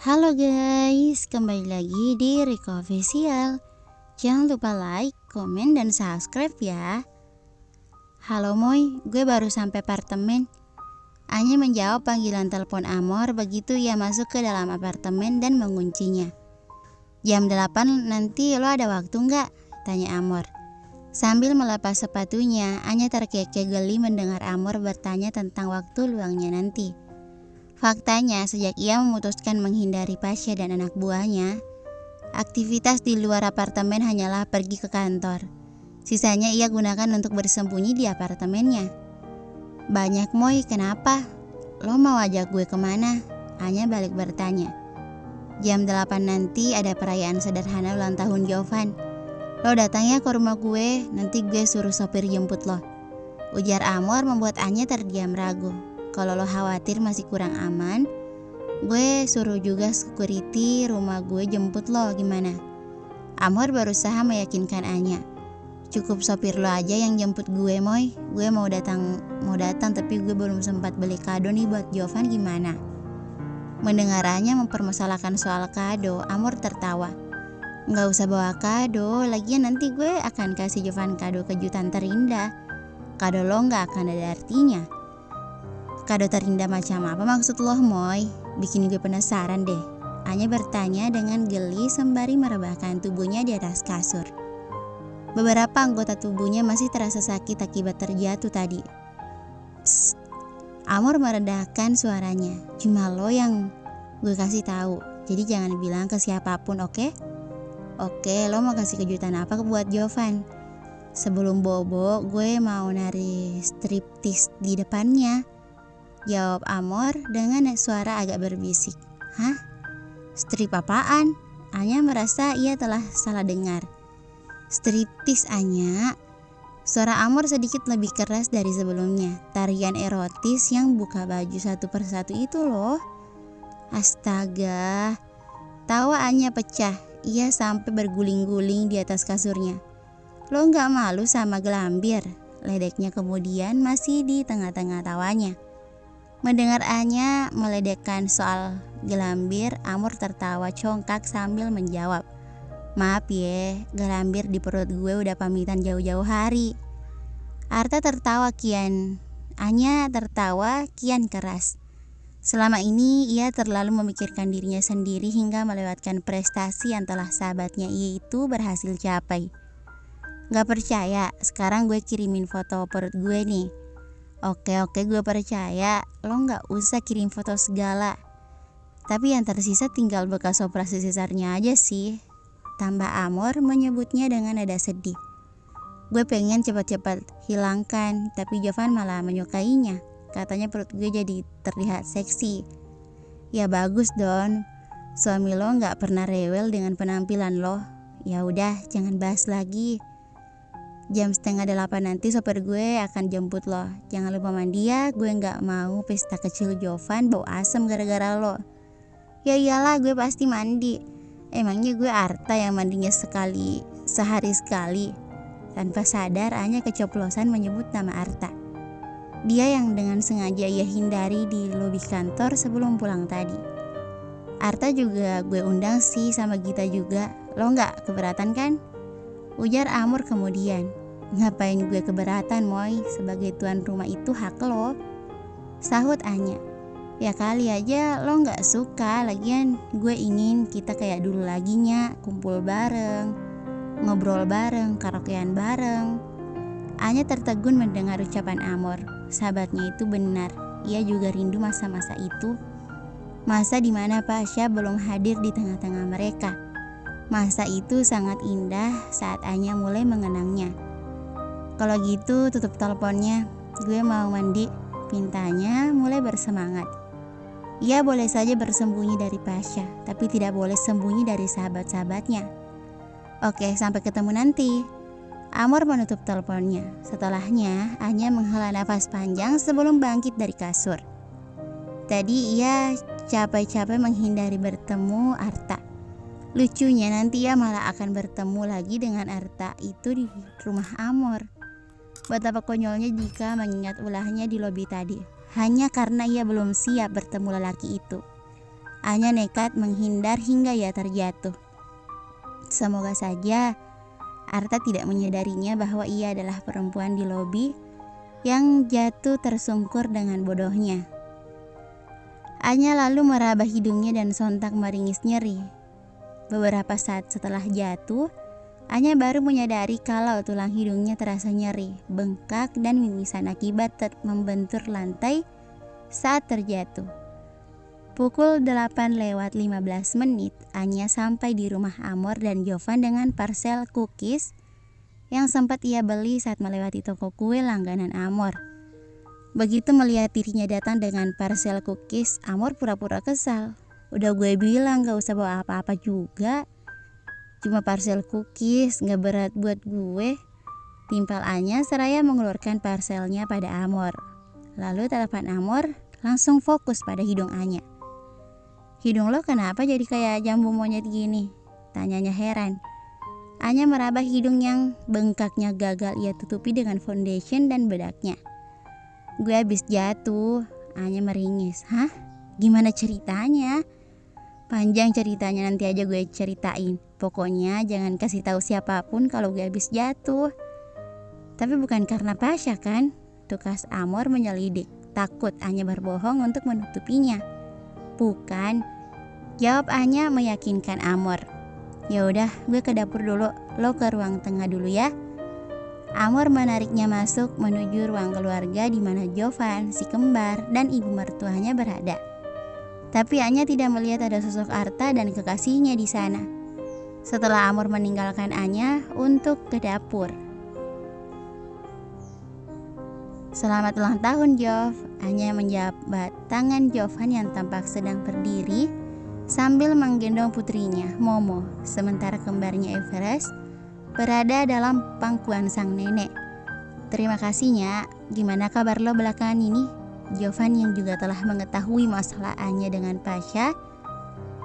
Halo guys, kembali lagi di Riko Official. Jangan lupa like, komen, dan subscribe ya. Halo Moy, gue baru sampai apartemen. Anya menjawab panggilan telepon Amor begitu ia masuk ke dalam apartemen dan menguncinya. Jam 8 nanti lo ada waktu nggak? Tanya Amor. Sambil melepas sepatunya, Anya terkekeh geli mendengar Amor bertanya tentang waktu luangnya nanti. Faktanya, sejak ia memutuskan menghindari Pasha dan anak buahnya, aktivitas di luar apartemen hanyalah pergi ke kantor. Sisanya ia gunakan untuk bersembunyi di apartemennya. Banyak Moy, kenapa? Lo mau ajak gue kemana? Anya balik bertanya. Jam 8 nanti ada perayaan sederhana ulang tahun Jovan. Lo datang ya ke rumah gue, nanti gue suruh sopir jemput lo. Ujar Amor membuat Anya terdiam ragu. Kalau lo khawatir masih kurang aman, gue suruh juga security rumah gue jemput lo, gimana? Amor berusaha meyakinkan Anya. Cukup sopir lo aja yang jemput gue Moy. Gue mau datang tapi gue belum sempat beli kado nih buat Jovan, gimana? Mendengar Anya mempermasalahkan soal kado, Amor tertawa. Nggak usah bawa kado, lagian nanti gue akan kasih Jovan kado kejutan terindah. Kado lo nggak akan ada artinya. Kado terindah macam apa maksud lo Moy? Bikin gue penasaran deh. Anya bertanya dengan geli sembari merebahkan tubuhnya di atas kasur. Beberapa anggota tubuhnya masih terasa sakit akibat terjatuh tadi. Psst. Amor meredahkan suaranya. Cuma lo yang gue kasih tahu. Jadi jangan bilang ke siapapun, oke? Oke, lo mau kasih kejutan apa buat Jovan? Sebelum bobo, gue mau nari striptease di depannya. Jawab Amor dengan suara agak berbisik. Hah? Strip apaan? Anya merasa ia telah salah dengar. Striptease Anya. Suara Amor sedikit lebih keras dari sebelumnya. Tarian erotis yang buka baju satu persatu itu loh. Astaga. Tawa Anya pecah. Ia sampai berguling-guling di atas kasurnya. Lo gak malu sama gelambir? Ledeknya kemudian masih di tengah-tengah tawanya. Mendengar Anya meledekkan soal gelambir, Amor tertawa congkak sambil menjawab. Maaf ya, gelambir di perut gue udah pamitan jauh-jauh hari. Arta tertawa kian. Anya tertawa kian keras. Selama ini ia terlalu memikirkan dirinya sendiri hingga melewatkan prestasi yang telah sahabatnya itu berhasil capai. Gak percaya, sekarang gue kirimin foto perut gue nih. Oke gue percaya, lo gak usah kirim foto segala. Tapi yang tersisa tinggal bekas operasi sesarnya aja sih. Tambah Amor menyebutnya dengan nada sedih. Gue pengen cepat-cepat hilangkan, tapi Jovan malah menyukainya. Katanya perut gue jadi terlihat seksi. Ya bagus Don, suami lo gak pernah rewel dengan penampilan lo. Ya udah, jangan bahas lagi. Jam 7:30 nanti sopir gue akan jemput lo. Jangan lupa mandi ya, gue gak mau pesta kecil Jovan bau asem gara-gara lo. Ya iyalah, gue pasti mandi. Emangnya gue Arta yang mandinya sehari sekali. Tanpa sadar Anya keceplosan menyebut nama Arta. Dia yang dengan sengaja ia hindari di lobi kantor sebelum pulang tadi. Arta juga gue undang sih sama Gita juga. Lo gak keberatan kan? Ujar Amor kemudian. Ngapain gue keberatan Moy? Sebagai tuan rumah itu hak lo. Sahut Anya. Ya kali aja lo gak suka. Lagian gue ingin kita kayak dulu lagi nya. Kumpul bareng, ngobrol bareng, karaokean bareng. Anya tertegun mendengar ucapan Amor. Sahabatnya itu benar. Ia juga rindu masa-masa itu. Masa dimana Pasha belum hadir di tengah-tengah mereka. Masa itu sangat indah saat Anya mulai mengenangnya. Kalau gitu tutup teleponnya. Gue mau mandi. Pintanya mulai bersemangat. Ia boleh saja bersembunyi dari Pasha, tapi tidak boleh sembunyi dari sahabat-sahabatnya. Oke, sampai ketemu nanti. Amor menutup teleponnya. Setelahnya, Anya menghela nafas panjang sebelum bangkit dari kasur. Tadi ia capek-capek menghindari bertemu Arta. Lucunya nanti ia malah akan bertemu lagi dengan Arta itu di rumah Amor. Betapa konyolnya jika mengingat ulahnya di lobi tadi. Hanya karena ia belum siap bertemu lelaki itu. Anya nekat menghindar hingga ia terjatuh. Semoga saja Arta tidak menyadarinya bahwa ia adalah perempuan di lobi yang jatuh tersungkur dengan bodohnya. Anya lalu meraba hidungnya dan sontak meringis nyeri. Beberapa saat setelah jatuh, Anya baru menyadari kalau tulang hidungnya terasa nyeri, bengkak, dan mimisan akibat membentur lantai saat terjatuh. Pukul 8:15, Anya sampai di rumah Amor dan Jovan dengan parsel cookies yang sempat ia beli saat melewati toko kue langganan Amor. Begitu melihat dirinya datang dengan parsel cookies, Amor pura-pura kesal. Udah gue bilang gak usah bawa apa-apa juga. Cuma parsel cookies, gak berat buat gue. Timpal Anya seraya mengeluarkan parselnya pada Amor. Lalu tatapan Amor langsung fokus pada hidung Anya. Hidung lo kenapa jadi kayak jambu monyet gini? Tanyanya heran. Anya meraba hidung yang bengkaknya gagal ia tutupi dengan foundation dan bedaknya. Gue habis jatuh, Anya meringis. Hah? Gimana ceritanya? Panjang ceritanya, nanti aja gue ceritain. Pokoknya jangan kasih tahu siapapun kalau gue habis jatuh. Tapi bukan karena Pasha kan? Tukas Amor menyelidik. Takut Anya berbohong untuk menutupinya. Bukan, jawab Anya meyakinkan Amor. Ya udah, gue ke dapur dulu. Lo ke ruang tengah dulu ya. Amor menariknya masuk menuju ruang keluarga di mana Jovan, si kembar, dan ibu mertuanya berada. Tapi Anya tidak melihat ada sosok Arta dan kekasihnya di sana. Setelah Amor meninggalkan Anya untuk ke dapur. Selamat ulang tahun, Jov. Anya menjabat tangan Jovan yang tampak sedang berdiri sambil menggendong putrinya, Momo, sementara kembarnya Everest berada dalam pangkuan sang nenek. Terima kasihnya. Gimana kabar lo belakangan ini? Jovan yang juga telah mengetahui masalah Anya dengan Pasha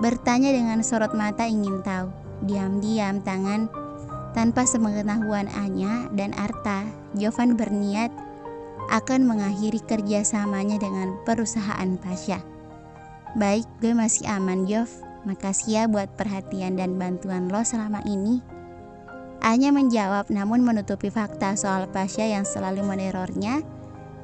bertanya dengan sorot mata ingin tahu. Diam-diam tanpa sepengetahuan Anya dan Arta, Jovan berniat akan mengakhiri kerjasamanya dengan perusahaan Pasha. Baik, gue masih aman, Jov. Makasih ya buat perhatian dan bantuan lo selama ini. Anya menjawab namun menutupi fakta soal Pasha yang selalu menerornya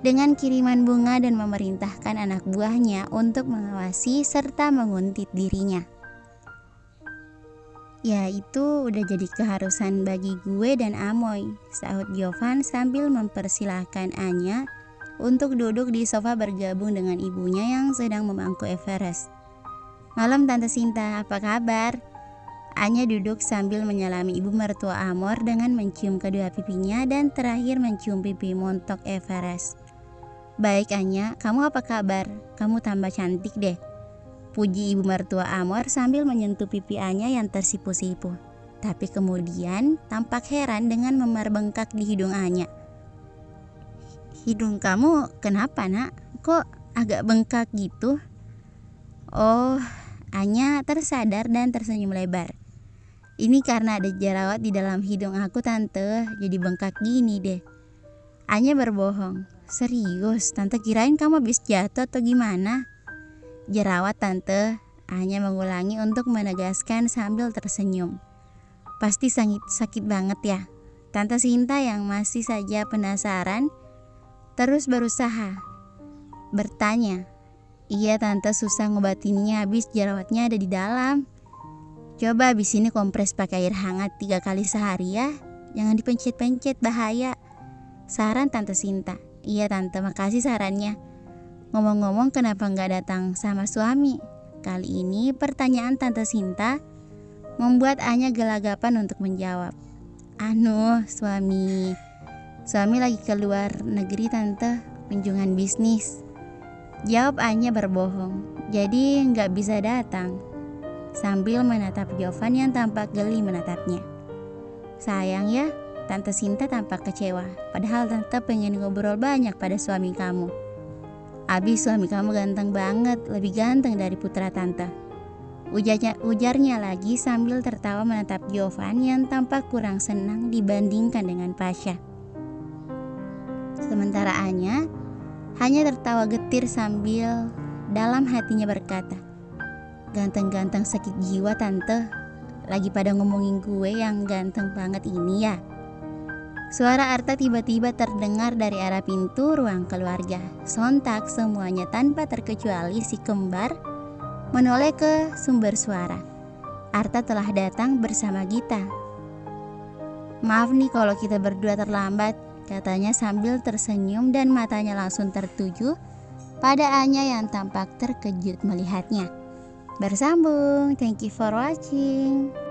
dengan kiriman bunga dan memerintahkan anak buahnya untuk mengawasi serta menguntit dirinya. Ya, itu udah jadi keharusan bagi gue dan Amoy, sahut Jovan sambil mempersilahkan Anya untuk duduk di sofa bergabung dengan ibunya yang sedang memangku Everest. Malam Tante Sinta, apa kabar? Anya duduk sambil menyalami ibu mertua Amor dengan mencium kedua pipinya dan terakhir mencium pipi montok Everest. Baik Anya, kamu apa kabar? Kamu tambah cantik deh, puji ibu mertua Amor sambil menyentuh pipi Anya yang tersipu-sipu. Tapi kemudian tampak heran dengan memar bengkak di hidung Anya. Hidung kamu kenapa nak? Kok agak bengkak gitu? Oh, Anya tersadar dan tersenyum lebar. Ini karena ada jerawat di dalam hidung aku tante, jadi bengkak gini deh. Anya berbohong. Serius, tante kirain kamu habis jatuh atau gimana? Jerawat tante, Anya mengulangi untuk menegaskan sambil tersenyum. Pasti sakit banget ya. Tante Sinta yang masih saja penasaran terus berusaha bertanya. Iya tante, susah ngobatinnya, habis jerawatnya ada di dalam. Coba habis ini kompres pakai air hangat 3 kali sehari ya. Jangan dipencet-pencet, bahaya. Saran Tante Sinta. Iya tante, makasih sarannya. Ngomong-ngomong, kenapa nggak datang sama suami? Kali ini pertanyaan Tante Sinta membuat Anya gelagapan untuk menjawab. Suami lagi keluar negeri tante, kunjungan bisnis. Jawab Anya berbohong, jadi nggak bisa datang. Sambil menatap Jovan yang tampak geli menatapnya. Sayang ya, Tante Sinta tampak kecewa. Padahal tante pengen ngobrol banyak pada suami kamu. Abis suami kamu ganteng banget, lebih ganteng dari putra tante. Ujarnya lagi sambil tertawa menatap Jovan yang tampak kurang senang dibandingkan dengan Pasha. Sementara Anya hanya tertawa getir sambil dalam hatinya berkata, Ganteng-ganteng sakit jiwa tante. Lagi pada ngomongin gue yang ganteng banget ini ya. Suara Arta tiba-tiba terdengar dari arah pintu ruang keluarga. Sontak semuanya tanpa terkecuali si kembar menoleh ke sumber suara. Arta telah datang bersama Gita. "Maaf nih kalau kita berdua terlambat," katanya sambil tersenyum dan matanya langsung tertuju pada Anya yang tampak terkejut melihatnya. Bersambung, thank you for watching.